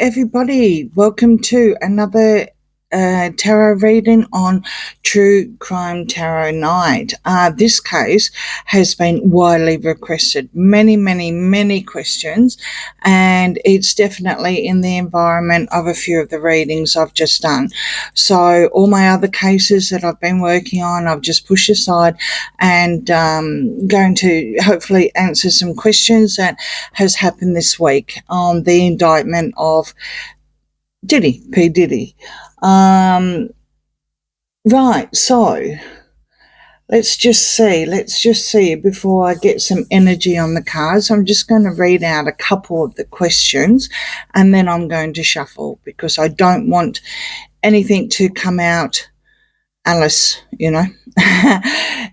everybody. Welcome to another tarot reading on True Crime Tarot Night. This case has been widely requested. Many questions, and it's definitely in the environment of a few of the readings I've just done. So all my other cases that I've been working on, I've just pushed aside and going to hopefully answer some questions that has happened this week on the indictment of Diddy, PDiddy. Right, so let's just see before I get some energy on the cards. I'm just going to read out a couple of the questions and then I'm going to shuffle because I don't want anything to come out Alice, it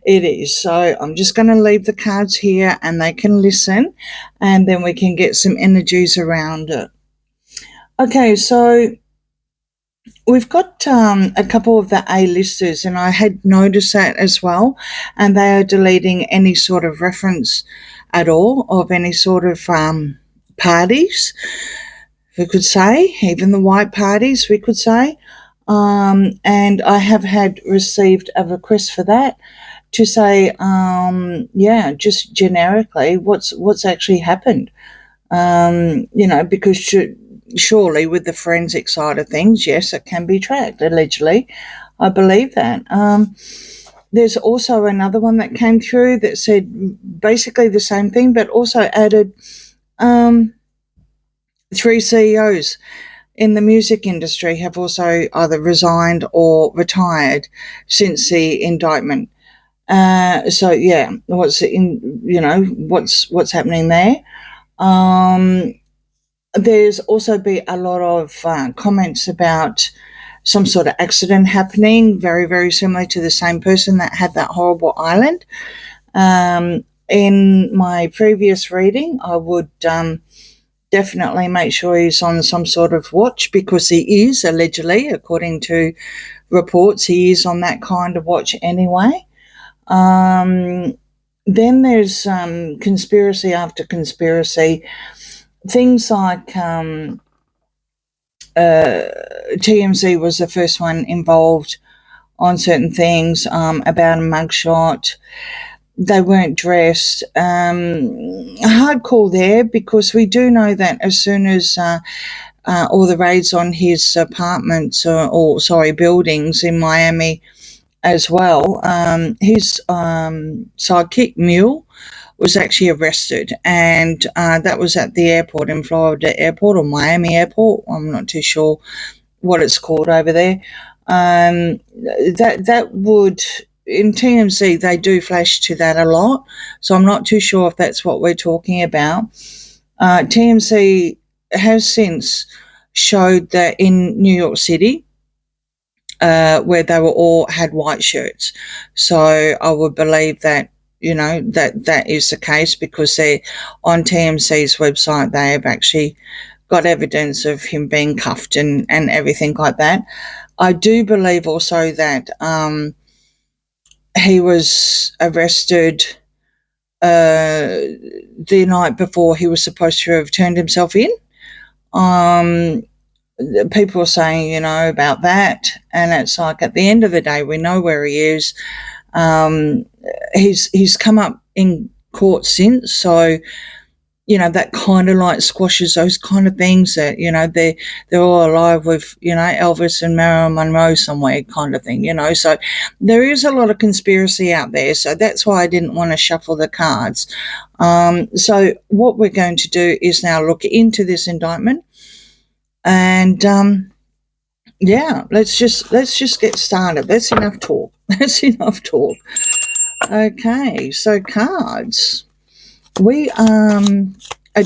is. So I'm just going to leave the cards here and they can listen and then we can get some energies around it. Okay, so we've got a couple of the A-listers, and I had noticed that as well, and they are deleting any sort of reference at all of any sort of parties, we could say, even the white parties, we could say. And I have received a request for that to say, just generically, what's actually happened, because surely with the forensic side of things, yes, it can be tracked, allegedly. I believe that. There's also another one that came through that said basically the same thing, but also added 3 CEOs in the music industry have also either resigned or retired since the indictment. What's happening there? There's also been a lot of comments about some sort of accident happening, very, very similar to the same person that had that horrible island. In my previous reading, I would definitely make sure he's on some sort of watch because he is, allegedly, according to reports, he is on that kind of watch anyway. Then there's conspiracy after conspiracy. Things like TMZ was the first one involved on certain things about a mugshot. They weren't dressed. A hard call there because we do know that as soon as all the raids on his apartments buildings in Miami as well, his sidekick Mule was actually arrested, and that was at the airport in Florida Airport or Miami Airport. I'm not too sure what it's called over there. That would, in TMZ, they do flash to that a lot, so I'm not too sure if that's what we're talking about. TMZ has since showed that in New York City, where they were all had white shirts, so I would believe that that is the case because they on TMZ's website they have actually got evidence of him being cuffed and everything like that. I do believe also that he was arrested the night before he was supposed to have turned himself in. People are saying, about that, and it's like at the end of the day, we know where he is. He's come up in court since, so that kind of like squashes those kind of things that they're all alive with Elvis and Marilyn Monroe somewhere kind of thing, so there is a lot of conspiracy out there, so that's why I didn't want to shuffle the cards. So what we're going to do is now look into this indictment and let's just get started. That's enough talk. Okay, so cards. We are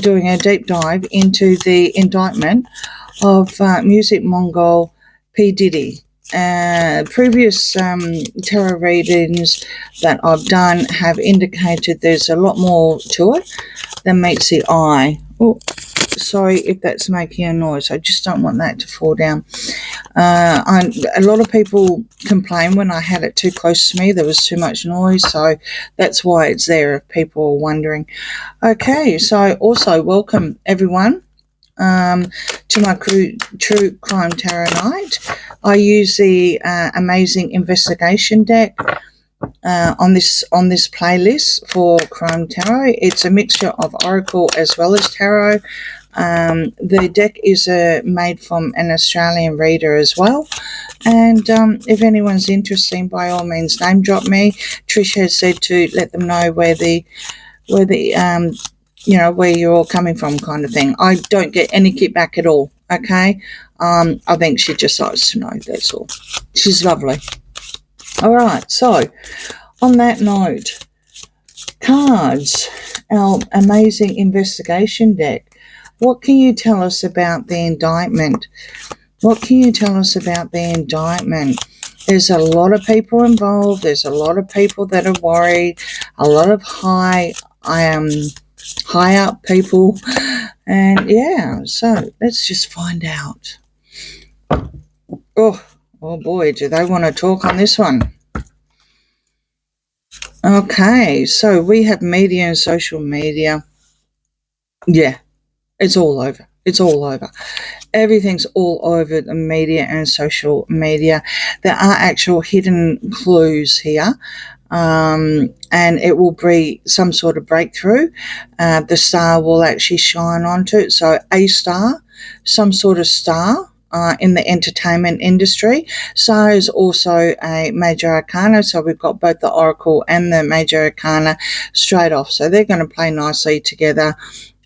doing a deep dive into the indictment of music Mongol PDiddy. Previous tarot readings that I've done have indicated there's a lot more to it than meets the eye. Oh, sorry if that's making a noise. I just don't want that to fall down. A lot of people complain when I had it too close to me. There was too much noise, so that's why it's there if people are wondering. Okay, so also welcome everyone to my True Crime Tarot Night. I use the amazing investigation deck on this playlist for Crime Tarot. It's a mixture of Oracle as well as Tarot. The deck is made from an Australian reader as well. And if anyone's interested, by all means, name drop me. Trish has said to let them know where you're all coming from, kind of thing. I don't get any kickback at all. Okay, I think she just likes to know. That's all. She's lovely. All right. So, on that note, cards, our amazing investigation deck. What can you tell us about the indictment? What can you tell us about the indictment? There's a lot of people involved. There's a lot of people that are worried. A lot of high up people. And yeah, so let's just find out. Oh boy, do they want to talk on this one? Okay, so we have media and social media. Yeah, it's all over. It's all over. Everything's all over the media and social media. There are actual hidden clues here, and it will be some sort of breakthrough. The star will actually shine onto it. So a star, some sort of star in the entertainment industry. Star is also a major arcana, so we've got both the oracle and the major arcana straight off. So they're going to play nicely together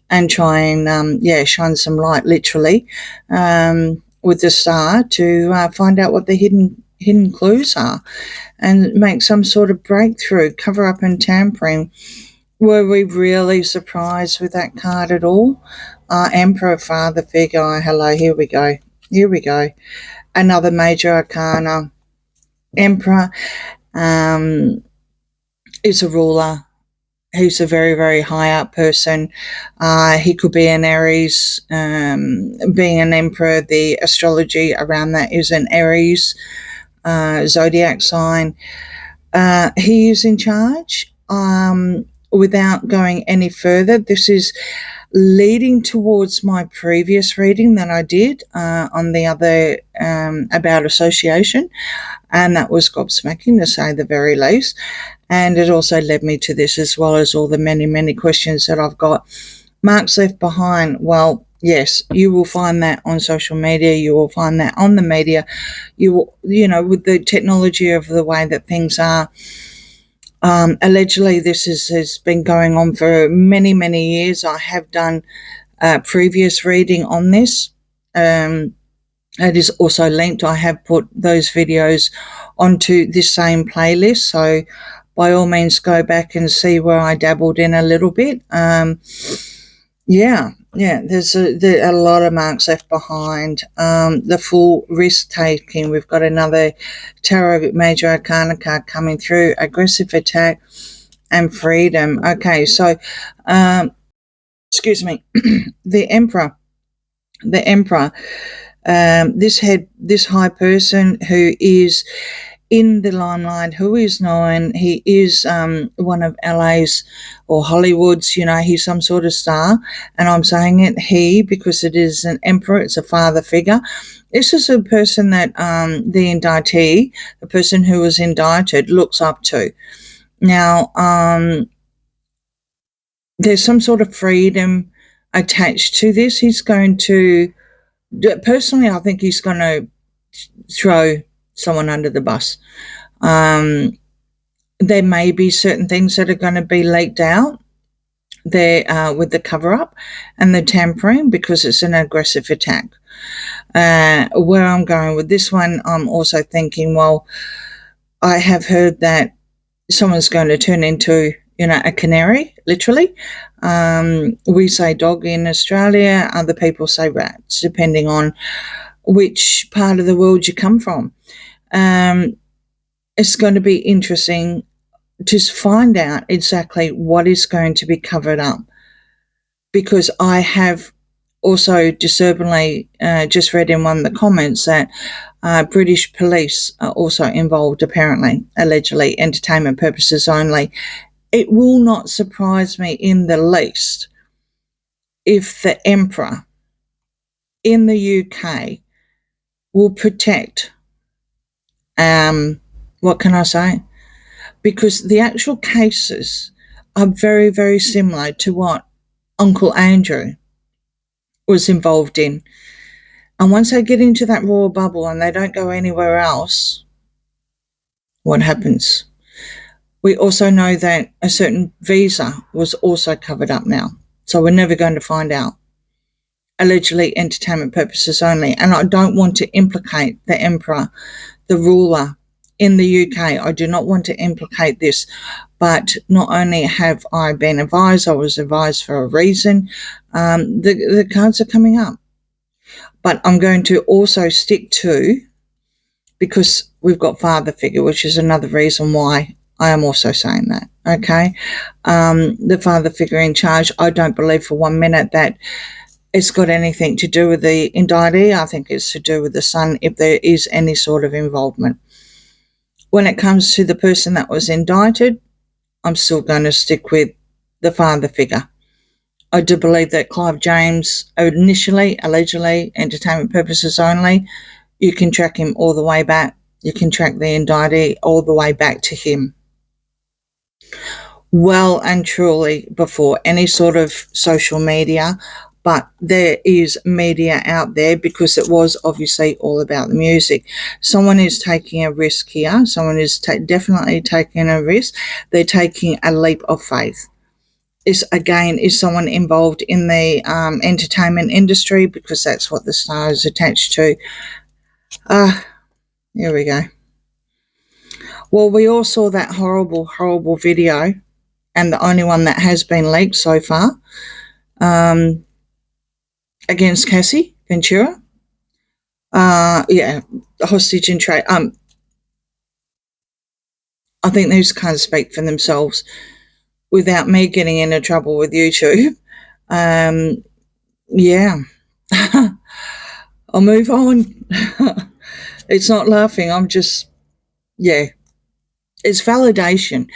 and try and, shine some light, literally, with the star to find out what the hidden clues are and make some sort of breakthrough, cover up and tampering. Were we really surprised with that card at all? Emperor, father figure, hello, here we go. Here we go. Another major arcana. Emperor is a ruler. He's a very, very high up person. He could be an Aries. Being an emperor, the astrology around that is an Aries zodiac sign. He is in charge. Without going any further, this is leading towards my previous reading that I did on the other about association, and that was gobsmacking, to say the very least. And it also led me to this, as well as all the many, many questions that I've got. Marks left behind. Well, yes, you will find that on social media. You will find that on the media. You will, with the technology of the way that things are. Allegedly, this has been going on for many, many years. I have done a previous reading on this. It is also linked. I have put those videos onto this same playlist. So by all means, go back and see where I dabbled in a little bit. There's a lot of marks left behind. The full risk taking. We've got another tarot major arcana card coming through. Aggressive attack and freedom. Okay, so excuse me. The Emperor. This high person who is in the limelight, who is known. He is one of LA's or Hollywood's, he's some sort of star. And I'm saying it he because it is an emperor, it's a father figure. This is a person that the indictee, the person who was indicted, looks up to. Now, there's some sort of freedom attached to this. He's going to, personally, I think he's going to throw someone under the bus. There may be certain things that are going to be leaked out there with the cover-up and the tampering, because it's an aggressive attack. Where I'm going with this one, I'm also thinking, well, I have heard that someone's going to turn into, a canary, literally. We say dog in Australia, other people say rats, depending on which part of the world you come from. It's going to be interesting to find out exactly what is going to be covered up, because I have also disturbingly just read in one of the comments that British police are also involved, apparently, allegedly, entertainment purposes only. It will not surprise me in the least if the Emperor in the UK will protect, what can I say? Because the actual cases are very, very similar to what Uncle Andrew was involved in. And once they get into that royal bubble and they don't go anywhere else, what happens? We also know that a certain visa was also covered up now. So we're never going to find out. Allegedly entertainment purposes only. And I don't want to implicate the emperor, the ruler in the UK. I do not want to implicate this. But not only have I been advised, I was advised for a reason. The cards are coming up. But I'm going to also stick to, because we've got father figure, which is another reason why I am also saying that, okay? The father figure in charge, I don't believe for 1 minute that it's got anything to do with the indictee. I think it's to do with the son, if there is any sort of involvement. When it comes to the person that was indicted, I'm still going to stick with the father figure. I do believe that Clive James, initially, allegedly, entertainment purposes only, you can track him all the way back. You can track the indictee all the way back to him. Well and truly before any sort of social media, but there is media out there because it was obviously all about the music. Someone is taking a risk here. Someone is definitely taking a risk. They're taking a leap of faith. Is someone involved in the entertainment industry, because that's what the star is attached to. Here we go. Well, we all saw that horrible, horrible video, and the only one that has been leaked so far, against Cassie Ventura. Hostage and trade. I think those kind of speak for themselves without me getting into trouble with YouTube. I'll move on. It's not laughing. I'm just, it's validation.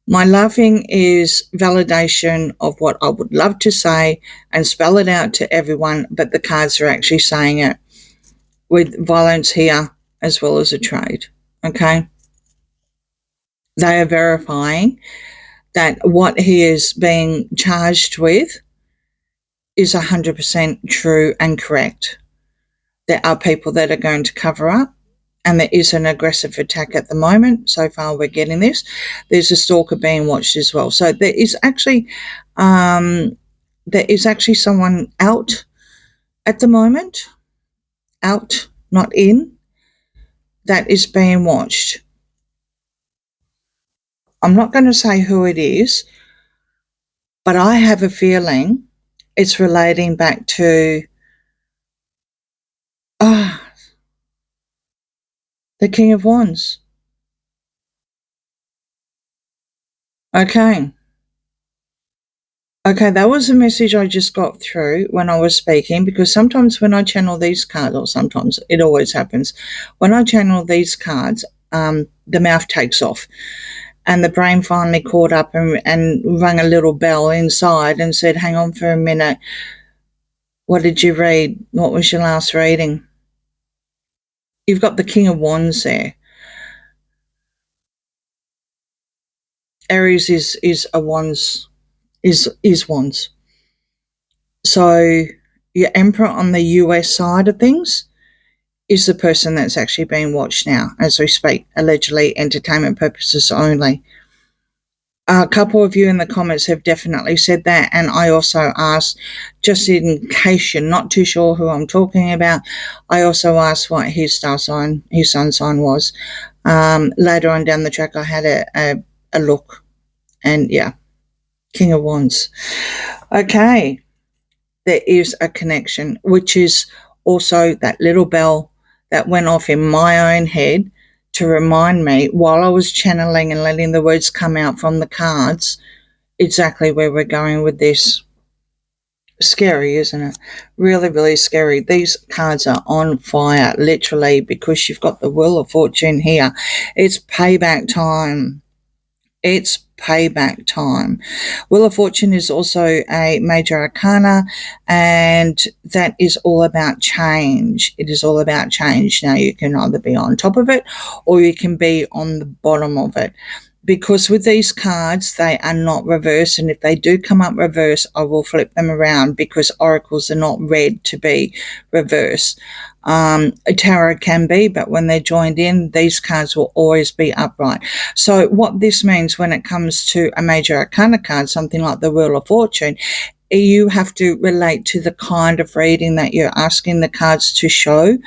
My laughing is validation of what I would love to say and spell it out to everyone, but the cards are actually saying it with violence here as well as a trade, okay? They are verifying that what he is being charged with is 100% true and correct. There are people that are going to cover up, and there is an aggressive attack at the moment. So far we're getting this. There's a stalker being watched as well. So there is actually someone out at the moment, out, not in, that is being watched. I'm not going to say who it is, but I have a feeling it's relating back to the King of Wands. Okay, that was a message I just got through when I was speaking, because sometimes when I channel these cards, or sometimes it always happens, when I channel these cards, the mouth takes off. And the brain finally caught up and rang a little bell inside and said, hang on for a minute. What did you read? What was your last reading? You've got the King of Wands there. Aries is a wands, is wands. So your Emperor on the US side of things is the person that's actually being watched now as we speak, allegedly entertainment purposes only. A couple of you in the comments have definitely said that, and I also asked, just in case you're not too sure who I'm talking about, I also asked what his star sign, his sun sign was. Later on down the track, I had a look, and King of Wands. Okay, there is a connection, which is also that little bell that went off in my own head to remind me, while I was channeling and letting the words come out from the cards, exactly where we're going with this. Scary, isn't it? Really, really scary. These cards are on fire, literally, because you've got the Wheel of Fortune here. It's payback time. It's payback time. Wheel of Fortune is also a major arcana, and that is all about change. It is all about change. Now, you can either be on top of it or you can be on the bottom of it. Because with these cards, they are not reversed, and if they do come up reverse, I will flip them around because oracles are not read to be reverse. A tarot can be, but when they're joined in, these cards will always be upright. So what this means when it comes to a major arcana card, something like the Wheel of Fortune, you have to relate to the kind of reading that you're asking the cards to show.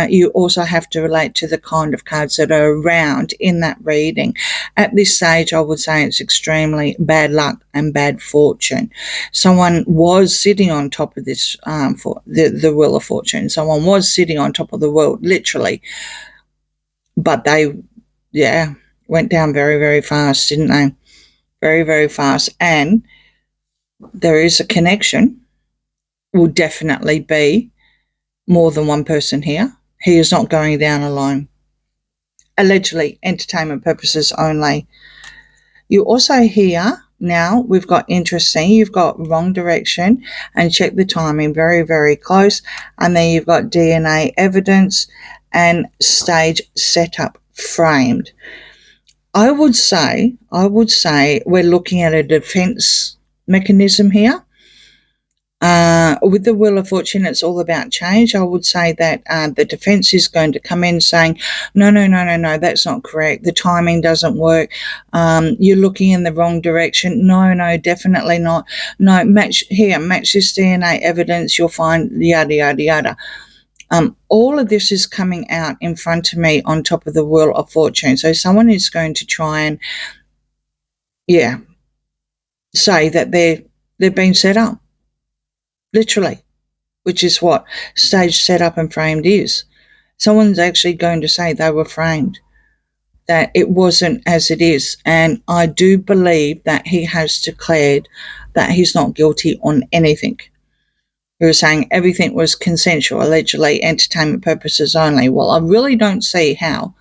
You also have to relate to the kind of cards that are around in that reading. At this stage, I would say it's extremely bad luck and bad fortune. Someone was sitting on top of this, for the Wheel of Fortune. Someone was sitting on top of the world, literally. But they, went down very, very fast, didn't they? Very, very fast. And there is a connection. Will definitely be more than one person here. He is not going down alone. Allegedly, entertainment purposes only. You also hear now we've got interesting, you've got wrong direction, and check the timing, very, very close. And then you've got DNA evidence and stage setup framed. I would say we're looking at a defense mechanism here. With the Wheel of Fortune, it's all about change. I would say that the defense is going to come in saying, no, that's not correct. The timing doesn't work. You're looking in the wrong direction. No, definitely not. No, match this DNA evidence. You'll find yada, yada, yada. All of this is coming out in front of me on top of the Wheel of Fortune. So someone is going to try and, say that they've been set up. Literally, which is what stage setup and framed is. Someone's actually going to say they were framed, that it wasn't as it is. And I do believe that he has declared that he's not guilty on anything. He was saying everything was consensual, allegedly entertainment purposes only. Well, I really don't see how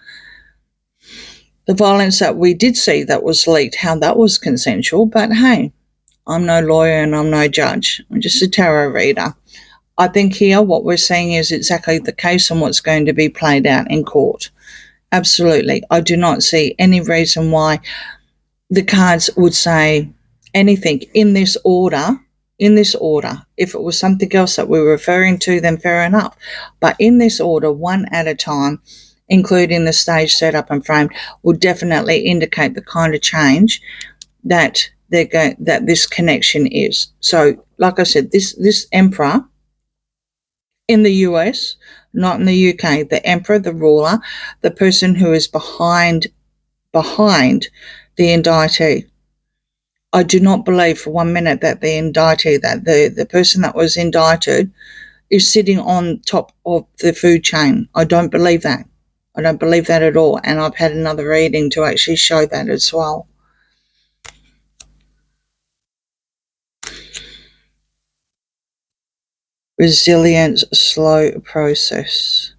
the violence that we did see that was leaked, how that was consensual. But hey, I'm no lawyer and I'm no judge. I'm just a tarot reader. I think here what we're seeing is exactly the case and what's going to be played out in court. Absolutely. I do not see any reason why the cards would say anything in this order. If it was something else that we were referring to, then fair enough. But in this order, one at a time, including the stage setup and frame, would definitely indicate the kind of change that that this connection is. So, like I said, this emperor in the US, not in the UK, the emperor, the ruler, the person who is behind the indictee. I do not believe for 1 minute that the indictee, that the person that was indicted is sitting on top of the food chain. I don't believe that. I don't believe that at all. And I've had another reading to actually show that as well. Resilience, slow process.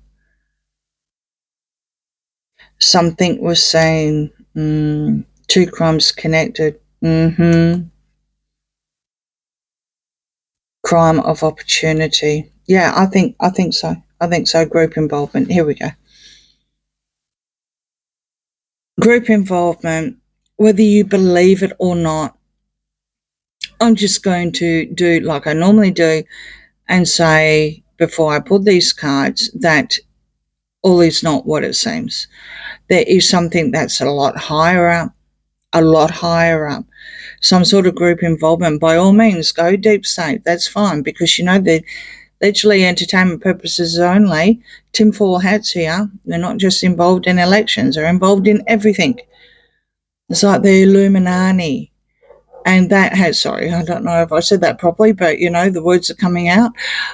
Something was saying, two crimes connected. Crime of opportunity. Yeah, I think so. I think so. Group involvement. Here we go. Group involvement, whether you believe it or not, I'm just going to do like I normally do and say before I pull these cards that all is not what it seems. There is something that's a lot higher up, some sort of group involvement. By all means, go deep state. That's fine, because they're literally entertainment purposes only. Tinfoil hats here. They're not just involved in elections. They're involved in everything. It's like the Illuminati. And that has, sorry, I don't know if I said that properly, but, the words are coming out.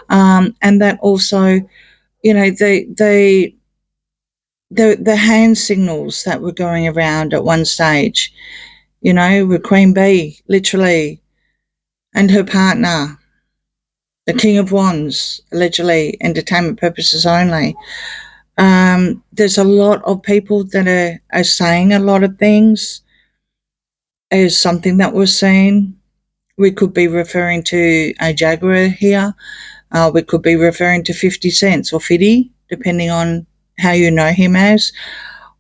And that also, the hand signals that were going around at one stage, with Queen Bee, literally, and her partner, the King of Wands, allegedly entertainment purposes only. There's a lot of people that are saying a lot of things. as something that was seen. We could be referring to a Jaguar here. We could be referring to 50 cents or 50, depending on how you know him as.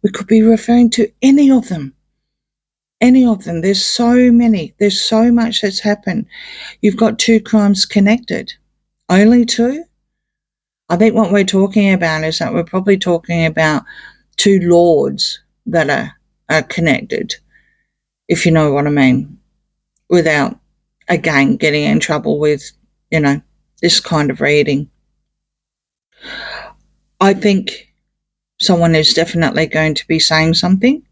We could be referring to any of them. Any of them. There's so many. There's so much that's happened. You've got 2 crimes connected. Only 2? I think what we're talking about is that we're probably talking about 2 lords that are connected, if you know what I mean, without, again, getting in trouble with, this kind of reading. I think someone is definitely going to be saying something,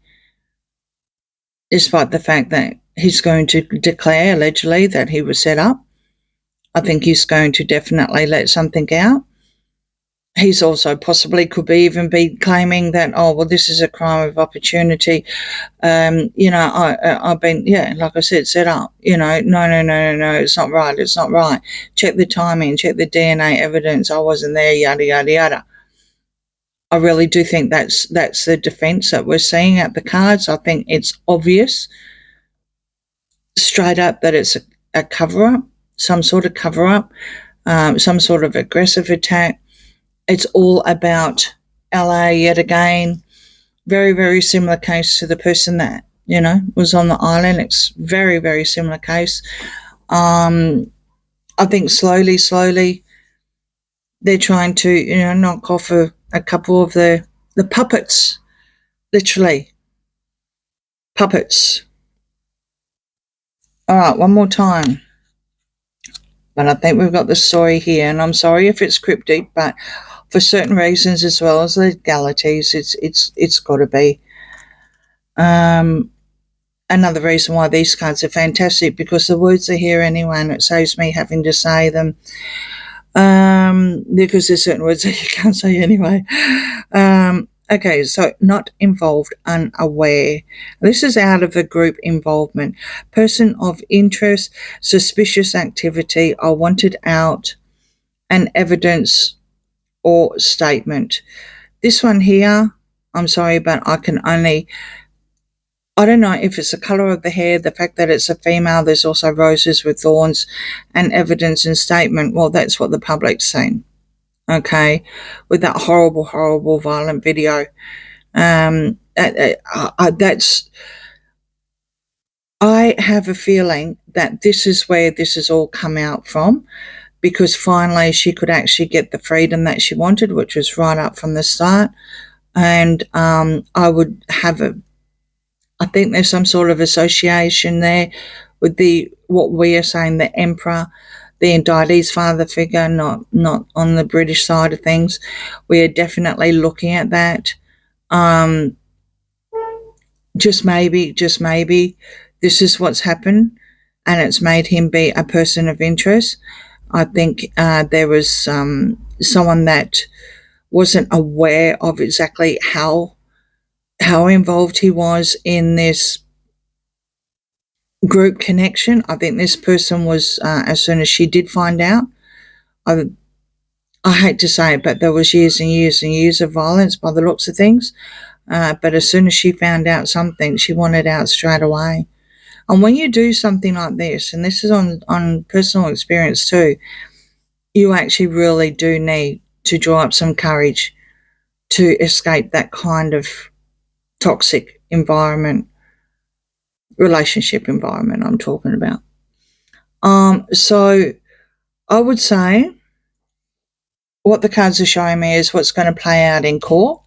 despite the fact that he's going to declare, allegedly, that he was set up. I think he's going to definitely let something out. He's also possibly could be even be claiming that, this is a crime of opportunity. I've been, like I said, set up. No, it's not right. It's not right. Check the timing, check the DNA evidence. I wasn't there, yada, yada, yada. I really do think that's the defense that we're seeing at the cards. I think it's obvious, straight up, that it's a cover-up, some sort of cover-up, some sort of aggressive attack. It's all about LA yet again. Very, very similar case to the person that, was on the island. It's very, very similar case. I think slowly, they're trying to, knock off a couple of the puppets, literally. Puppets. All right, one more time. But I think we've got the story here, and I'm sorry if it's cryptic, but for certain reasons, as well as legalities, it's got to be. Another reason why these cards are fantastic, because the words are here anyway, and it saves me having to say them. Because there's certain words that you can't say anyway. Okay, so not involved, unaware. This is out of a group involvement. Person of interest, suspicious activity, are wanted out, and evidence or statement. This one here, I'm sorry, but I don't know if it's the colour of the hair, the fact that it's a female, there's also roses with thorns, and evidence and statement. Well, that's what the public's seen, okay, with that horrible, horrible, violent video. I have a feeling that this is where this has all come out from, because finally she could actually get the freedom that she wanted, which was right up from the start. And I think there's some sort of association there with what we are saying, the emperor, the indictee's father figure, not on the British side of things. We are definitely looking at that. Just maybe, this is what's happened, and it's made him be a person of interest. I think there was someone that wasn't aware of exactly how involved he was in this group connection. I think this person was, as soon as she did find out, I hate to say it, but there was years and years and years of violence by the looks of things. But as soon as she found out something, she wanted out straight away. And when you do something like this, and this is on personal experience too, you actually really do need to draw up some courage to escape that kind of toxic environment, relationship environment I'm talking about. So I would say what the cards are showing me is what's going to play out in court.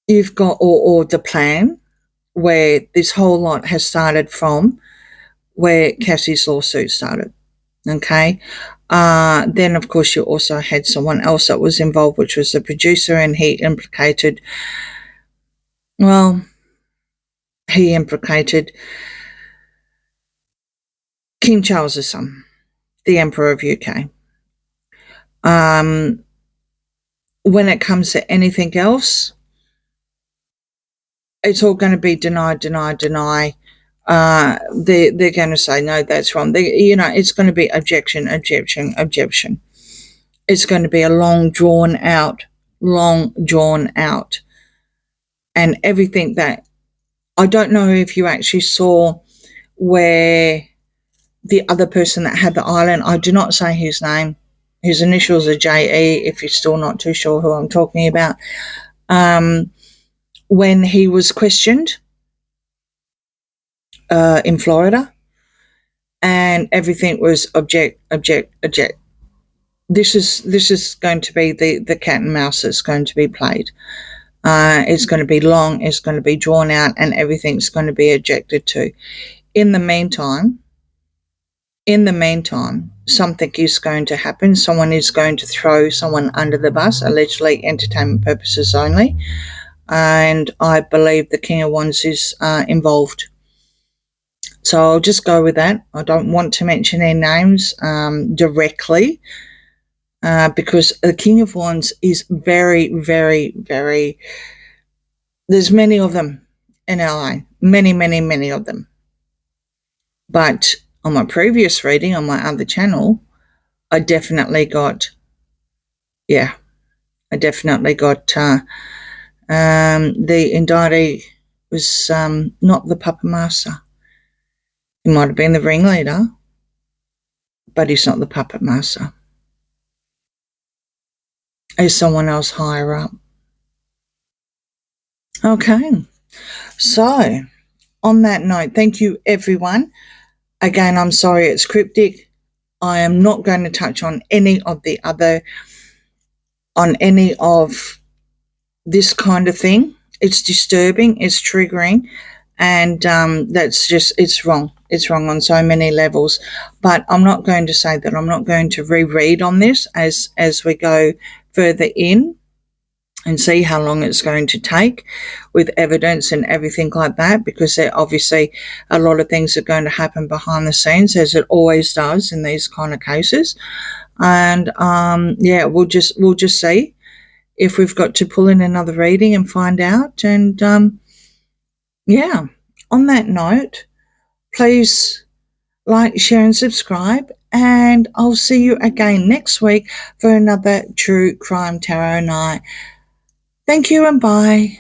You've got, or the plan, where this whole lot has started from, where Cassie's lawsuit started, okay? Then, of course, you also had someone else that was involved, which was the producer, and he implicated King Charles' son, the Emperor of UK. When it comes to anything else, it's all going to be deny. They're going to say, no, that's wrong. It's going to be objection. It's going to be a long drawn out. And everything that I don't know if you actually saw where the other person that had the island, I do not say his name, his initials are JE, if you're still not too sure who I'm talking about, when he was questioned in Florida, and everything was object. This is going to be the cat and mouse that's going to be played. It's going to be long, it's going to be drawn out, and everything's going to be objected to. In the meantime, something is going to happen. Someone is going to throw someone under the bus, allegedly entertainment purposes only. And I believe the King of Wands is involved. So I'll just go with that. I don't want to mention their names directly because the King of Wands is very, very, very... There's many of them in LA. Many, many, many of them. But on my previous reading on my other channel, I definitely got the indictee was not the puppet master. He might have been the ringleader, but he's not the puppet master. He's someone else higher up. Okay, so on that note, thank you everyone. Again, I'm sorry it's cryptic. I am not going to touch on any of this kind of thing. It's disturbing, it's triggering, and that's just, it's wrong. It's wrong on so many levels. But I'm not going to say that I'm not going to reread on this as we go further in and see how long it's going to take with evidence and everything like that, because there obviously a lot of things are going to happen behind the scenes, as it always does in these kind of cases. And we'll just see if we've got to pull in another reading and find out. And on that note, please like, share and subscribe, and I'll see you again next week for another True Crime Tarot night. Thank you and bye.